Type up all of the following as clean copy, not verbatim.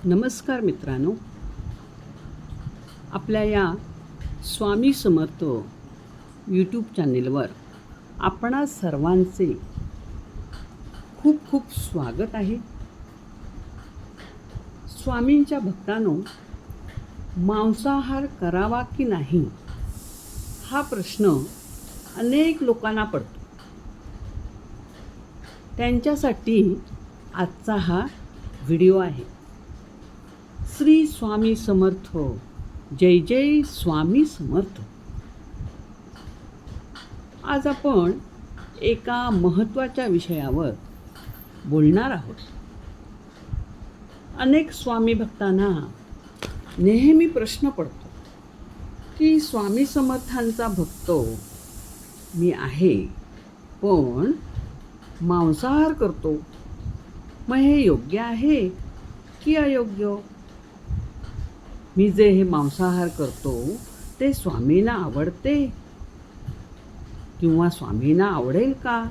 नमस्कार मित्रांनो, आपल्या या स्वामी समर्थ यूट्यूब चॅनेलवर आपणा सर्वांचे खूप खूप स्वागत आहे. स्वामींच्या भक्तांनो, मांसाहार करावा की नाही हा प्रश्न अनेक लोकांना पडतो. त्यांच्यासाठी आजचा हा व्हिडिओ आहे. श्री स्वामी समर्थ, जय जय स्वामी समर्थ. आज आपण एका महत्त्वाच्या विषयावर बोलणार आहोत. अनेक स्वामी भक्तांना नेहमी प्रश्न पडतो की स्वामी समर्थांचा भक्त मी आहे, पण मांसाहार करतो, मग हे योग्य आहे की अयोग्य? मी जे हे मांसाहार करतो ते स्वामींना आवडते किंवा स्वामींना आवडेल का?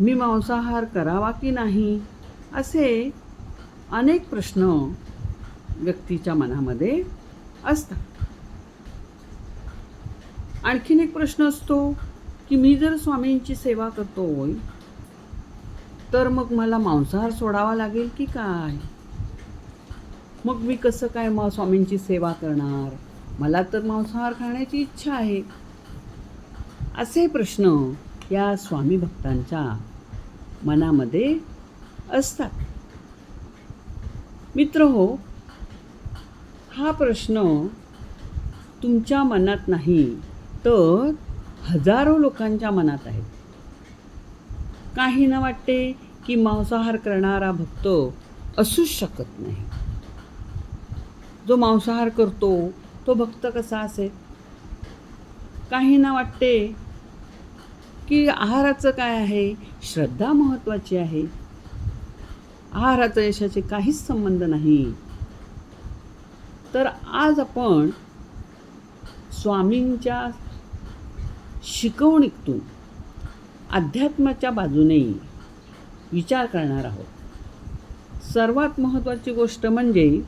मी मांसाहार करावा की नाही, असे अनेक प्रश्न व्यक्तीच्या मनामध्ये असतात. आणखीन एक प्रश्न असतो की मी जर स्वामींची सेवा करतोय तर मग मला मांसाहार सोडावा लागेल की काय? मग मी कसं काय स्वामींची सेवा करणार? मला तर मांसाहार खाण्याची इच्छा आहे. असे प्रश्न या स्वामी भक्तांच्या मनामध्ये असतात. मित्रहो, हा प्रश्न तुमच्या मनात नाही तर हजारो लोकांच्या मनात आहे. काहींना वाटते की मांसाहार करणारा भक्त असूच शकत नाही. जो मांसाहार करतो तो भक्त कसा असेल? काहींना वाटते की आहाराचं काय आहे, श्रद्धा महत्त्वाची आहे, आहाराचा यशाचे काहीच संबंध नाही. तर आज आपण स्वामींच्या शिकवणीतून अध्यात्माच्या बाजूने विचार करणार आहोत. सर्वात महत्त्वाची गोष्ट म्हणजे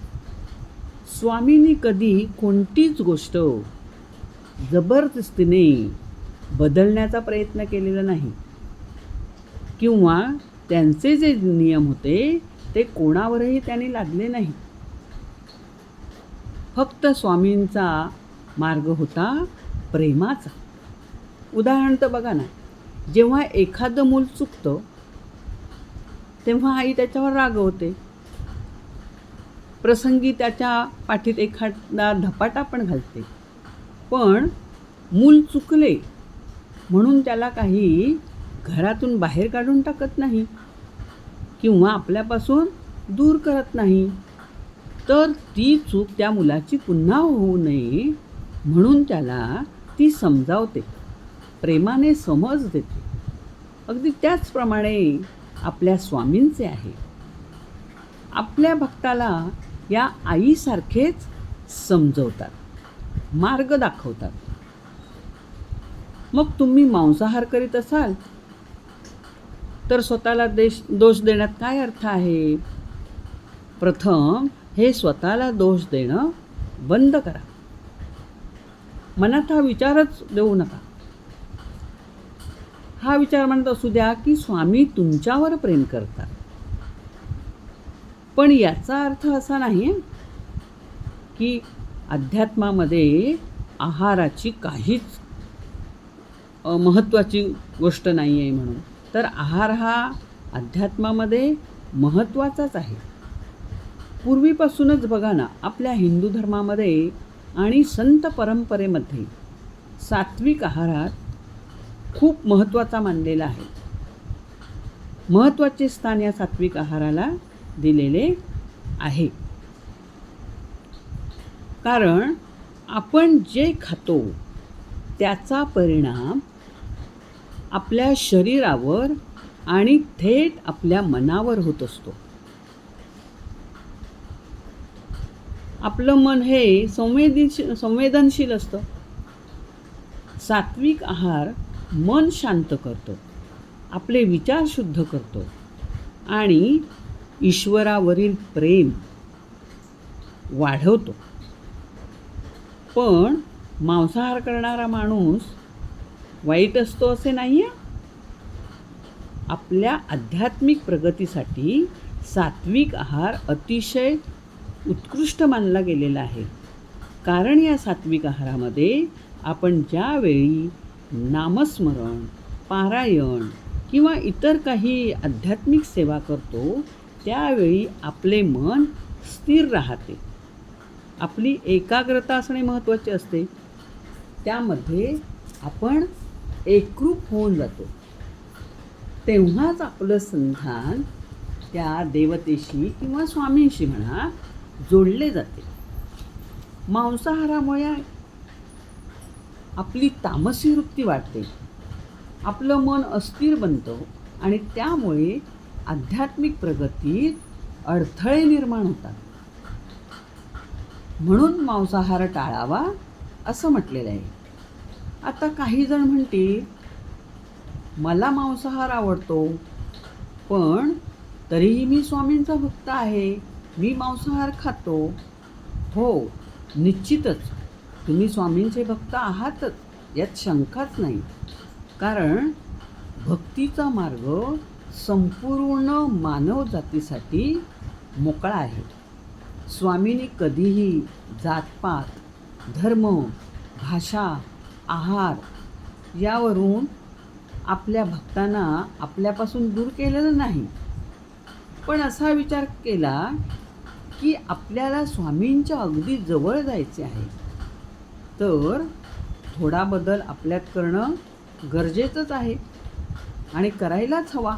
स्वामींनी कधी कोणतीच गोष्ट जबरदस्तीने बदलण्याचा प्रयत्न केलेला नाही किंवा त्यांचे जे नियम होते ते कोणावरही त्यांनी लादले नाही. फक्त स्वामींचा मार्ग होता प्रेमाचा. उदाहरण तर बघा ना, जेव्हा एखादं मूल चुकतं तेव्हा आई त्याच्यावर रागवते, प्रसंगी त्याच्या पाठीत एखादा धपाटा पण घालते. पण मूल चुकले म्हणून त्याला काही घरातून बाहेर काढून टाकत नाही किंवा आपल्यापासून दूर करत नाही. तर ती चूक त्या मुलाची पुन्हा होऊ नये म्हणून त्याला ती समजावते, प्रेमाने समज देते. अगदी त्याचप्रमाणे आपल्या स्वामींचे आहे. आपल्या भक्ताला या आईसारखेच समजवतात, मार्ग दाखवतात. मग तुम्ही मांसाहार करीत असाल तर स्वतःला दोष देण्यात काय अर्थ आहे? प्रथम हे स्वतःला दोष देणं बंद करा. मनात हा विचारच देऊ नका. हा विचार म्हणत असू द्या की स्वामी तुमच्यावर प्रेम करतात. पण याचा अर्थ असा नाही की अध्यात्मामध्ये आहाराची काहीच महत्त्वाची गोष्ट नाही आहे म्हणून. तर आहार हा अध्यात्मामध्ये महत्त्वाचाच आहे. पूर्वीपासूनच बघा ना, आपल्या हिंदू धर्मामध्ये आणि संत परंपरेमध्ये सात्विक आहारात खूप महत्त्वाचा मानलेला आहे. महत्त्वाचे स्थान या सात्विक आहाराला दिलेले आहे. कारण आपण जे खातो त्याचा परिणाम आपल्या शरीरावर आणि थेट आपल्या मनावर होत असतो. आपलं मन हे संवेदनशील असतं. सात्विक आहार मन शांत करतो, आपले विचार शुद्ध करतो आणि ईश्वरावरील प्रेम वाढवतो. पण मांसाहार करणारा माणूस वाईट असतो असे नाही आहे. आपल्या आध्यात्मिक प्रगतीसाठी सात्विक आहार अतिशय उत्कृष्ट मानला गेलेला आहे. कारण या सात्विक आहारामध्ये आपण ज्यावेळी नामस्मरण, पारायण किंवा इतर काही आध्यात्मिक सेवा करतो त्यावेळी आपले मन स्थिर राहते. आपली एकाग्रता असणे महत्त्वाचे असते. त्यामध्ये आपण एकरूप होऊन जातो. तेव्हाच आपलं संधान त्या देवतेशी किंवा स्वामींशी म्हणा जोडले जाते. मांसाहारामुळे आपली तामसी वृत्ती वाढते, आपलं मन अस्थिर बनतं आणि त्यामुळे आध्यात्मिक प्रगतीत अडथळे निर्माण होतात. म्हणून मांसाहार टाळावा असं म्हटलेलं आहे. आता काही जण म्हणतील, मला मांसाहार आवडतो पण तरीही मी स्वामींचा भक्त आहे, मी मांसाहार खातो. हो, निश्चितच तुम्ही स्वामींचे भक्त आहातच, यात शंकाच नाही. कारण भक्तीचा मार्ग संपूर्ण मानव जातीसाठी मोकळा आहे. स्वामींनी कधीही जातपात, धर्म, भाषा, आहार यावरून आपल्या भक्तांना आपल्यापासून दूर केलेलं नाही. पण असा विचार केला की आपल्याला स्वामींच्या अगदी जवळ जायचे आहे, तर थोडा बदल आपल्यात करणं गरजेचंच आहे आणि करायलाच हवा.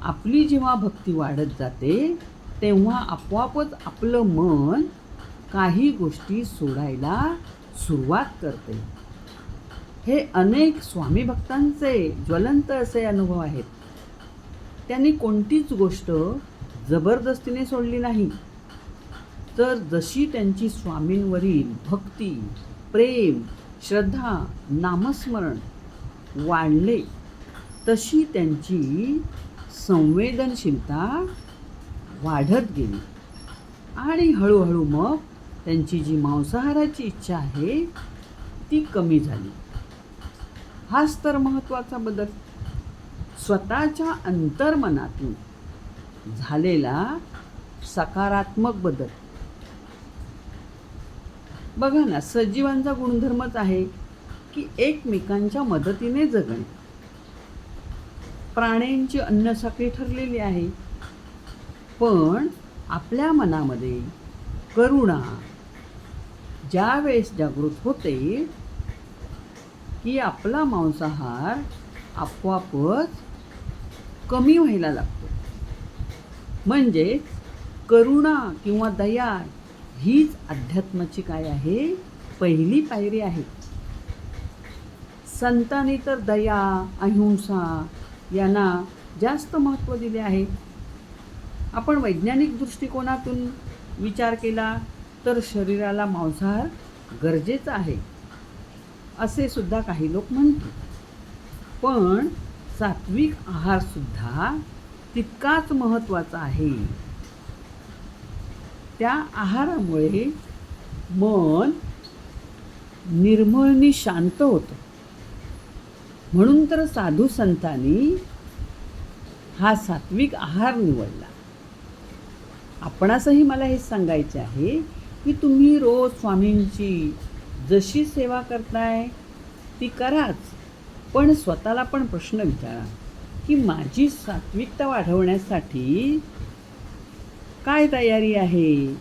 आपली जेव्हा भक्ती वाढत जाते तेव्हा आपोआपच आपलं मन काही गोष्टी सोडायला सुरुवात करते. हे अनेक स्वामी भक्तांचे ज्वलंत असे अनुभव आहेत. त्यांनी कोणतीच गोष्ट जबरदस्तीने सोडली नाही, तर जशी त्यांची स्वामींवरील भक्ती, प्रेम, श्रद्धा, नामस्मरण वाढले तशी त्यांची संवेदनशीलता वाढत गेली आणि हळूहळू मग त्यांची जी मांसाहाराची इच्छा आहे ती कमी झाली. हाच तर महत्त्वाचा बदल, स्वतःच्या अंतर्मनातून झालेला सकारात्मक बदल. बघा ना, सजीवांचा गुणधर्मच आहे की एकमेकांच्या मदतीने जगणे. प्राण्यांची अन्नसाखळी ठरलेली आहे, पण आपल्या मनामध्ये करुणा ज्या वेळेस जागृत होते की आपला मांसाहार आपोआपच कमी व्हायला लागतो. म्हणजे करुणा किंवा दया हीच अध्यात्माची काय आहे, पहिली पायरी आहे. संतांनी तर दया, अहिंसा यांना जास्त महत्त्व दिले आहे. आपण वैज्ञानिक दृष्टिकोनातून विचार केला तर शरीराला मांसाहार गरजेचा आहे असे सुद्धा काही लोक म्हणतात. पण सात्विक आहारसुद्धा तितकाच महत्त्वाचा आहे. त्या आहारामुळे मन निर्मळ शांत होतं. म्हणून तर साधू संतांनी हा सात्विक आहार निवडला. आपणासही मला हे सांगायचे आहे की तुम्ही रोज स्वामींची जशी सेवा करताय ती कराच, पण स्वतःला पण प्रश्न विचारा की माझी सात्विकता वाढवण्यासाठी काय तयारी आहे,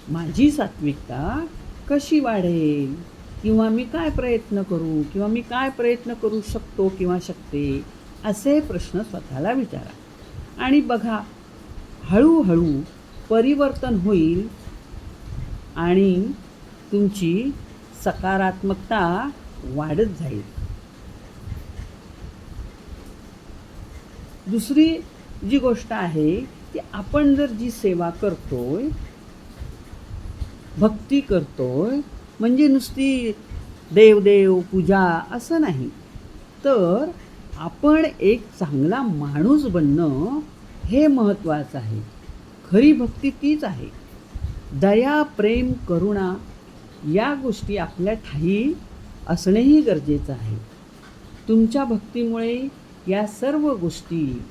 माझी सात्विकता कशी वाढेल, किंवा मी काय प्रयत्न करू, किंवा मी काय प्रयत्न करू शकतो किंवा शकते, असे प्रश्न स्वतःला विचारा. आणि बघा, हळूहळू परिवर्तन होईल आणि तुमची सकारात्मकता वाढत जाईल. दुसरी जी गोष्ट आहे की आपण जर जी सेवा करतोय, भक्ती करतोय, म्हणजे नुसती देवदेव पूजा असं नाही, तर आपण एक चांगला माणूस बनणं हे महत्त्वाचं आहे. खरी भक्ती तीच आहे. दया, प्रेम, करुणा या गोष्टी आपल्या ठायी असणेही गरजेचं आहे. तुमच्या भक्तीमुळे या सर्व गोष्टी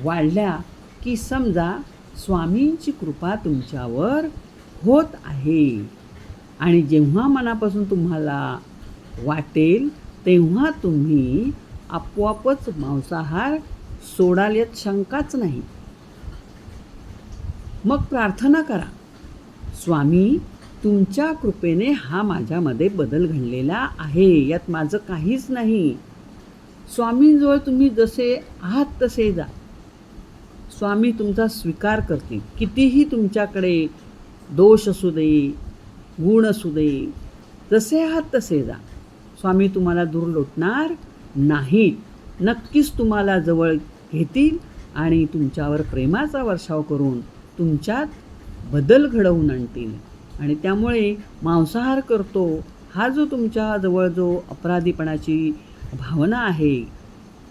वाढल्या की समजा स्वामींची कृपा तुमच्यावर होत आहे. आणि जेव्हा मनापासून तुम्हाला वाटेल तेव्हा तुम्ही आपोआपच मांसाहार सोडाल यात शंकाच नाही. मग प्रार्थना करा, स्वामी तुमच्या कृपेने हा माझ्यामध्ये बदल घडलेला आहे, यात माझं काहीच नाही. स्वामींजवळ तुम्ही जसे आहात तसे जा. स्वामी तुमचा स्वीकार करतील. कितीही तुमच्याकडे दोष असू दे, गुण असू दे, जसे आहात तसे जा. स्वामी तुम्हाला दूर लोटणार नाहीत. नक्कीच तुम्हाला जवळ घेतील आणि तुमच्यावर प्रेमाचा वर्षाव करून तुमच्यात बदल घडवून आणतील. आणि त्यामुळे मांसाहार करतो हा जो तुमच्याजवळ जो अपराधीपणाची भावना आहे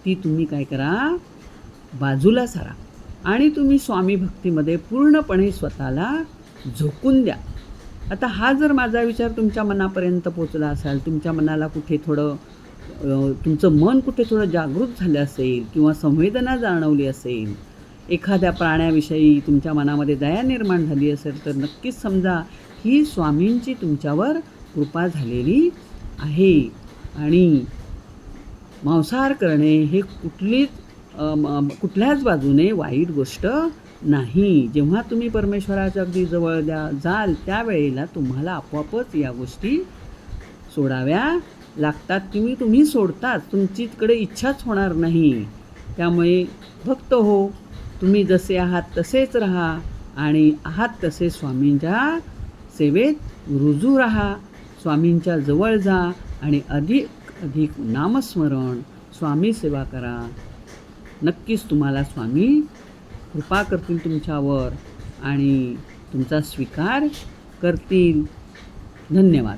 ती तुम्ही काय करा, बाजूला सारा आणि तुम्ही स्वामी भक्तीमध्ये पूर्णपणे स्वतःला झोकून द्या. आता हा जर माझा विचार तुमच्या मनापर्यंत पोचला असेल, तुमच्या मनाला कुठे थोडं तुमचं मन कुठे थोडं जागृत झालं असेल किंवा संवेदना जाणवली असेल, एखाद्या प्राण्याविषयी तुमच्या मनामध्ये दया निर्माण झाली असेल, तर नक्कीच समजा ही स्वामींची तुमच्यावर कृपा झालेली आहे. आणि मांसाहार करणे हे कुठल्याच बाजूने वाईट गोष्ट नाही. जेव्हा तुम्ही परमेश्वराच्या अगदी जवळ जाल त्यावेळेला तुम्हाला आपोआपच या गोष्टी सोडाव्या लागतात. तुम्ही सोडताच, तुमचीकडे इच्छाच होणार नाही. त्यामुळे भक्त हो, तुम्ही जसे आहात तसेच राहा आणि आहात तसे स्वामींच्या सेवेत रुजू राहा. स्वामींच्या जवळ जा आणि अधिक नामस्मरण, स्वामी सेवा करा. नक्कीच तुम्हाला स्वामी कृपा करतील तुमच्यावर आणि तुमचा स्वीकार करतील. धन्यवाद.